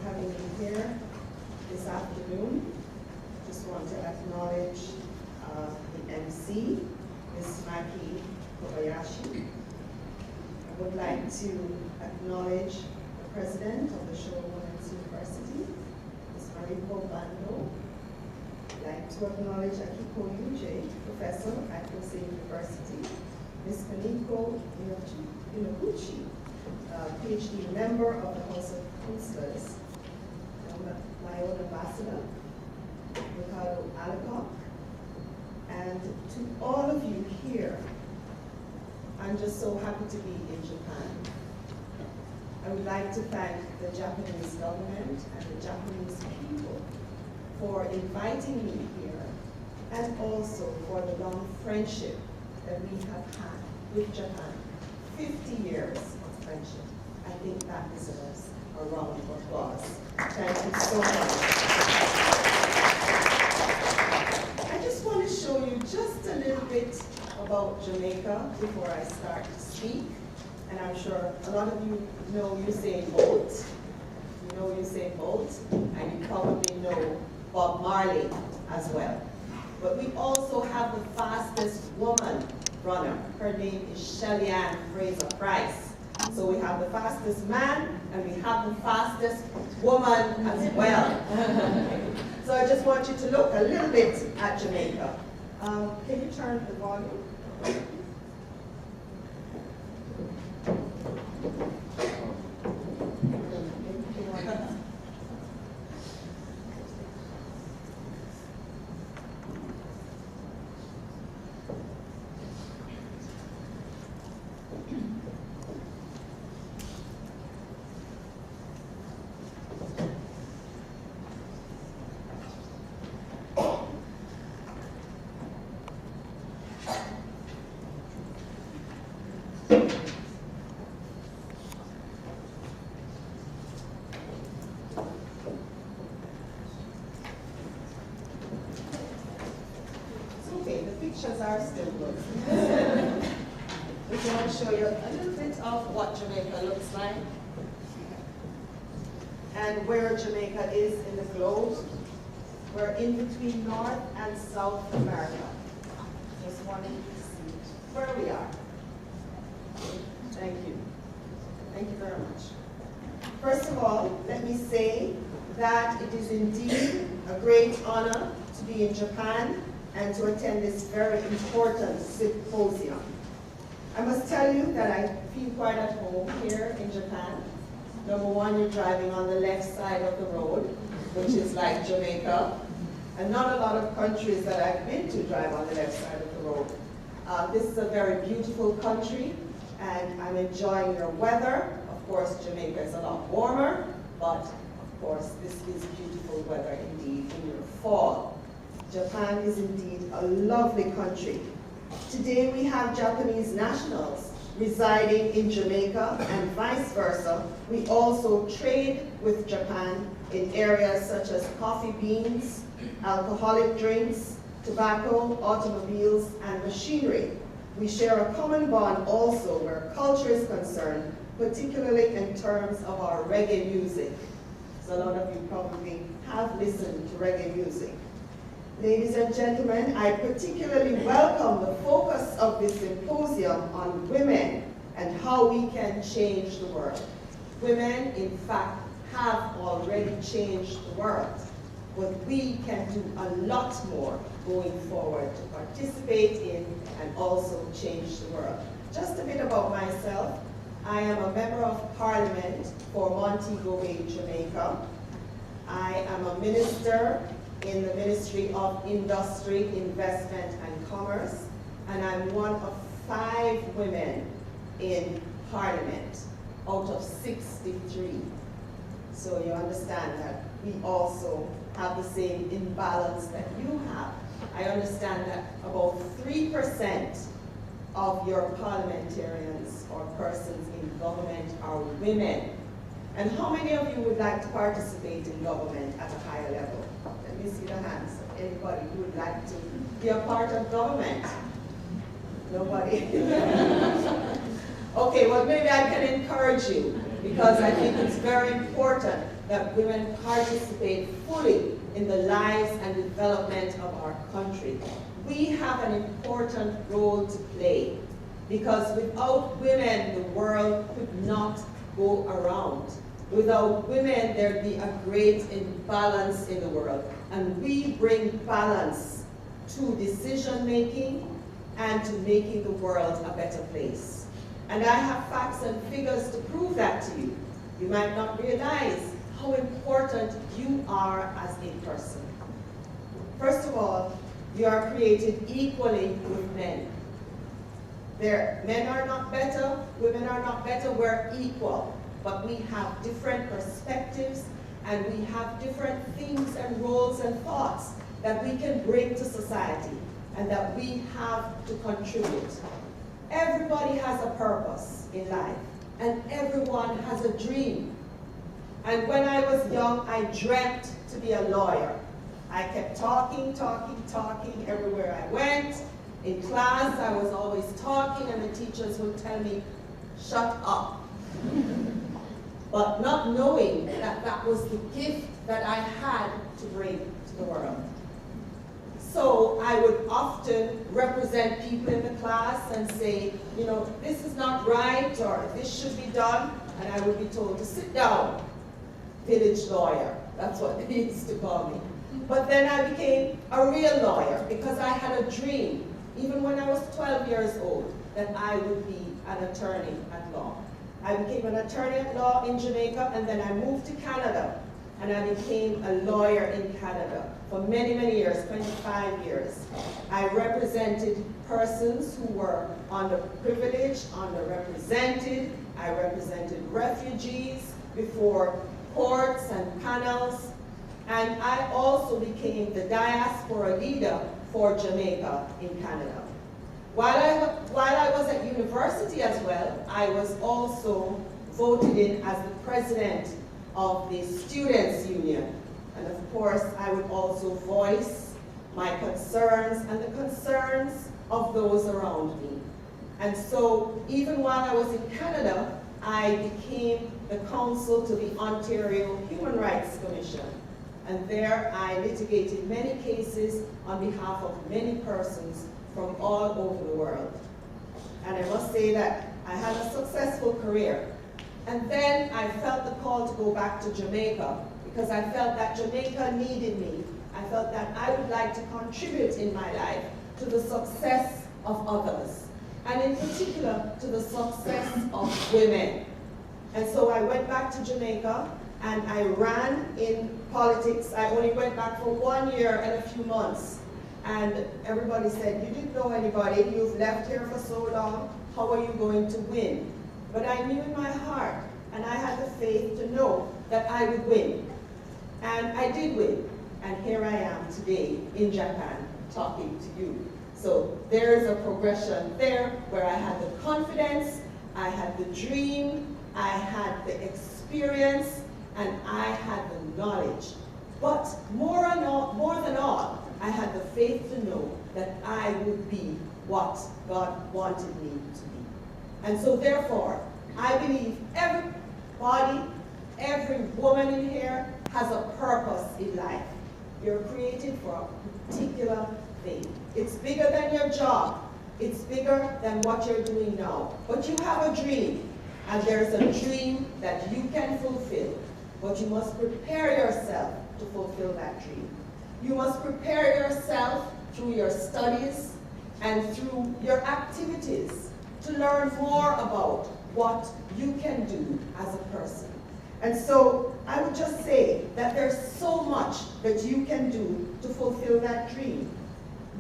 having me here this afternoon. Just want to acknowledge the MC, Ms. Maki Kobayashi. I would like to acknowledge the president of the Show Women's University, Ms. Mariko Bando. I'd like to acknowledge Akiko Yuji, professor at Kosei University, Ms. Kaniko Inoguchi, PhD member of the House of Councillors, my own ambassador, Ricardo Alcock, and to all of you here. I'm just so happy to be in Japan. I would like to thank the Japanese government and the Japanese people for inviting me here, and also for the long friendship that we have had with Japan. 50 years of friendship. I think that deserves a round of applause. Thank you so much. I just want to show you just a little bit about Jamaica before I start to speak. And I'm sure a lot of you know Usain Bolt. You know Usain Bolt, and you probably know Bob Marley as well. But we also have the fastest woman runner. Her name is Shelly-Ann Fraser-Price. So we have the fastest man, and we have the fastest woman as well. So I just want you to look a little bit at Jamaica. Can you turn the volume? Pictures are still good. We want to show you a little bit of what Jamaica looks like and where Jamaica is in the globe. We're in between North and South America. Just wanted you to see where we are. Thank you. Thank you very much. First of all, let me say that it is indeed a great honor to be in Japan and to attend this very important symposium. I must tell you that I feel quite at home here in Japan. Number one, you're driving on the left side of the road, which is like Jamaica. And not a lot of countries that I've been to drive on the left side of the road. This is a very beautiful country, and I'm enjoying your weather. Of course, Jamaica is a lot warmer, but of course, this is beautiful weather indeed in your fall. Japan is indeed a lovely country. Today we have Japanese nationals residing in Jamaica and vice versa. We also trade with Japan in areas such as coffee beans, alcoholic drinks, tobacco, automobiles, and machinery. We share a common bond also where culture is concerned, particularly in terms of our reggae music. So a lot of you probably have listened to reggae music. Ladies and gentlemen, I particularly welcome the focus of this symposium on women and how we can change the world. Women, in fact, have already changed the world, but we can do a lot more going forward to participate in and also change the world. Just a bit about myself. I am a member of Parliament for Montego Bay, Jamaica. I am a minister in the Ministry of Industry, Investment and Commerce, and I'm one of 5 women in Parliament out of 63. So you understand that we also have the same imbalance that you have. I understand that about 3% of your parliamentarians or persons in government are women. And how many of you would like to participate in government at a higher level? Let me see the hands of anybody who would like to be a part of government. Nobody? Okay, well maybe I can encourage you. because I think it's very important that women participate fully in the lives and development of our country. We have an important role to play, because without women, the world could not go around. Without women, there'd be a great imbalance in the world. And we bring balance to decision making and to making the world a better place. And I have facts and figures to prove that to you. You might not realize how important you are as a person. First of all, you are created equally with men. Men are not better, women are not better, we're equal. But we have different perspectives, and we have different things and roles and thoughts that we can bring to society and that we have to contribute. Everybody has a purpose in life, and everyone has a dream. And when I was young, I dreamt to be a lawyer. I kept talking everywhere I went. In class, I was always talking, and the teachers would tell me, shut up. But not knowing that that was the gift that I had to bring to the world. So I would often represent people in the class and say, you know, this is not right, or this should be done, and I would be told to sit down. Village lawyer, that's what they used to call me. But then I became a real lawyer because I had a dream, even when I was 12 years old, that I would be an attorney at law. I became an attorney at law in Jamaica, and then I moved to Canada, and I became a lawyer in Canada for many, many years, 25 years. I represented persons who were underprivileged, underrepresented. I represented refugees before courts and panels, and I also became the diaspora leader for Jamaica in Canada. While I was at university as well, I was also voted in as the president of the Students' Union. And of course, I would also voice my concerns and the concerns of those around me. And so, even while I was in Canada, I became the counsel to the Ontario Human Rights Commission. And there I litigated many cases on behalf of many persons from all over the world. And I must say that I had a successful career. And then I felt the call to go back to Jamaica, because I felt that Jamaica needed me. I felt that I would like to contribute in my life to the success of others, and in particular to the success of women. And so I went back to Jamaica, and I ran in politics. I only went back for 1 year and a few months. And everybody said, you didn't know anybody, you've left here for so long, how are you going to win? But I knew in my heart, and I had the faith to know that I would win. And I did win. And here I am today in Japan talking to you. So there's a progression there where I had the confidence, I had the dream, I had the experience, and I had the knowledge. But more than all, I had the faith to know that I would be what God wanted me to be. And so therefore, I believe everybody, every woman in here has a purpose in life. You're created for a particular thing. It's bigger than your job. It's bigger than what you're doing now. But you have a dream, and there's a dream that you can fulfill. But you must prepare yourself to fulfill that dream. You must prepare yourself through your studies and through your activities to learn more about what you can do as a person. And so I would just say that there's so much that you can do to fulfill that dream.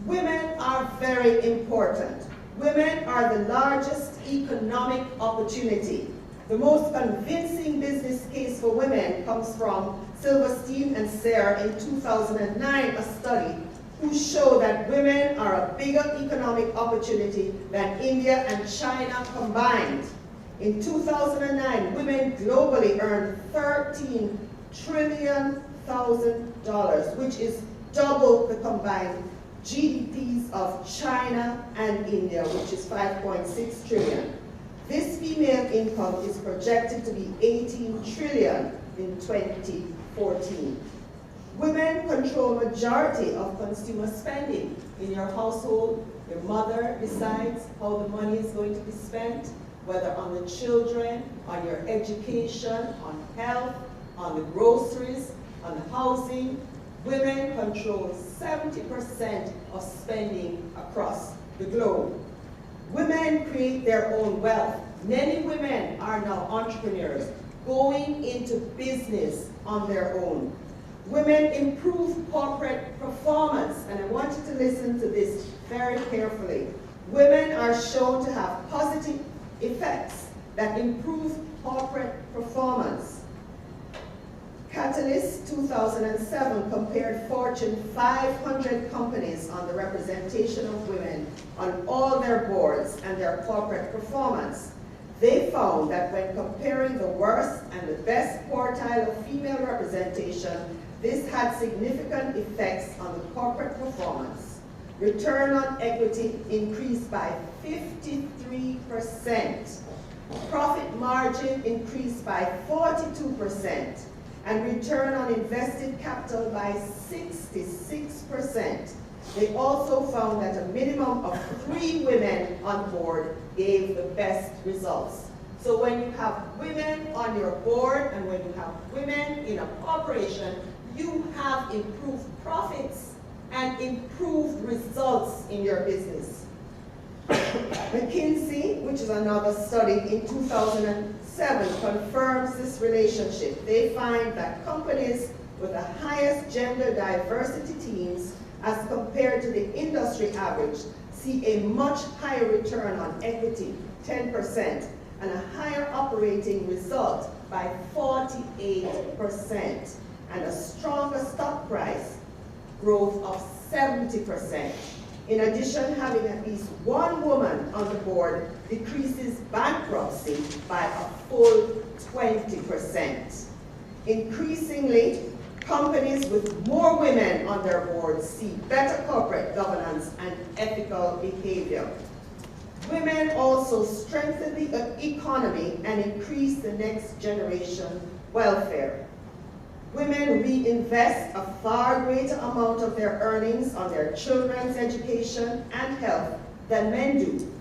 Women are very important. Women are the largest economic opportunity. The most convincing business case for women comes from Silverstein and Sayre in 2009, a study who show that women are a bigger economic opportunity than India and China combined. In 2009, women globally earned $13 trillion, which is double the combined GDPs of China and India, which is $5.6 trillion. This female income is projected to be 18 trillion in 2014. Women control majority of consumer spending. In your household, your mother decides how the money is going to be spent, whether on the children, on your education, on health, on the groceries, on the housing. Women control 70% of spending across the globe. Women create their own wealth. Many women are now entrepreneurs, going into business on their own. Women improve corporate performance, and I want you to listen to this very carefully. Women are shown to have positive effects that improve corporate performance. Catalyst 2007 compared Fortune 500 companies on the representation of women on all their boards and their corporate performance. They found that when comparing the worst and the best quartile of female representation, this had significant effects on the corporate performance. Return on equity increased by 53%. Profit margin increased by 42%. And return on invested capital by 66%. They also found that a minimum of 3 women on board gave the best results. So when you have women on your board and when you have women in a corporation, you have improved profits and improved results in your business. McKinsey, which is another study in 2007, confirms this relationship. They find that companies with the highest gender diversity teams as compared to the industry average see a much higher return on equity, 10%, and a higher operating result by 48%, and a stronger stock price growth of 70%. In addition, having at least one woman on the board decreases bankruptcy by a full 20%. Increasingly, companies with more women on their boards see better corporate governance and ethical behavior. Women also strengthen the economy and increase the next generation welfare. Women reinvest a far greater amount of their earnings on their children's education and health than men do.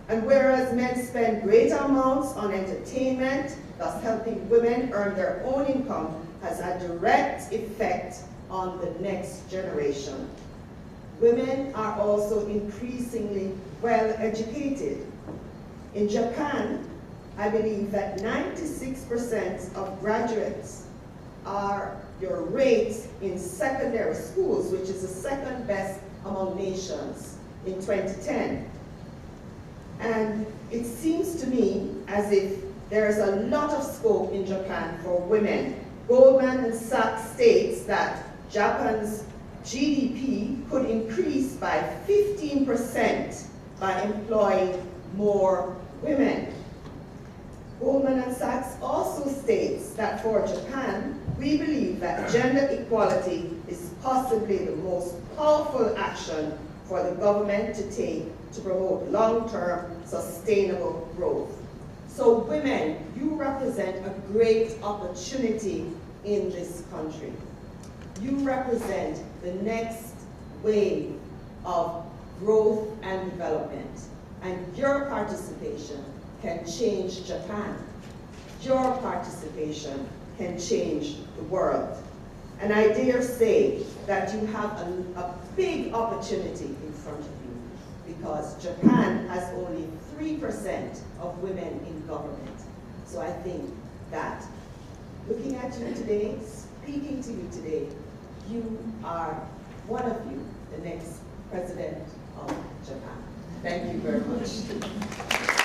And whereas men spend greater amounts on entertainment, thus helping women earn their own income, has a direct effect on the next generation. Women are also increasingly well educated. In Japan, I believe that 96% of graduates are your rate in secondary schools, which is the second best among nations in 2010. And it seems to me as if there's a lot of scope in Japan for women. Goldman Sachs states that Japan's GDP could increase by 15% by employing more women. Goldman Sachs also states that for Japan, we believe that gender equality is possibly the most powerful action for the government to take to promote long-term sustainable growth. So women, you represent a great opportunity in this country. You represent the next wave of growth and development, and your participation can change Japan. Your participation can change the world. And I dare say that you have a big opportunity in front of you, because Japan has only 3% of women in government. So I think that looking at you today, speaking to you today, you are one of you, the next president of Japan. Thank you very much.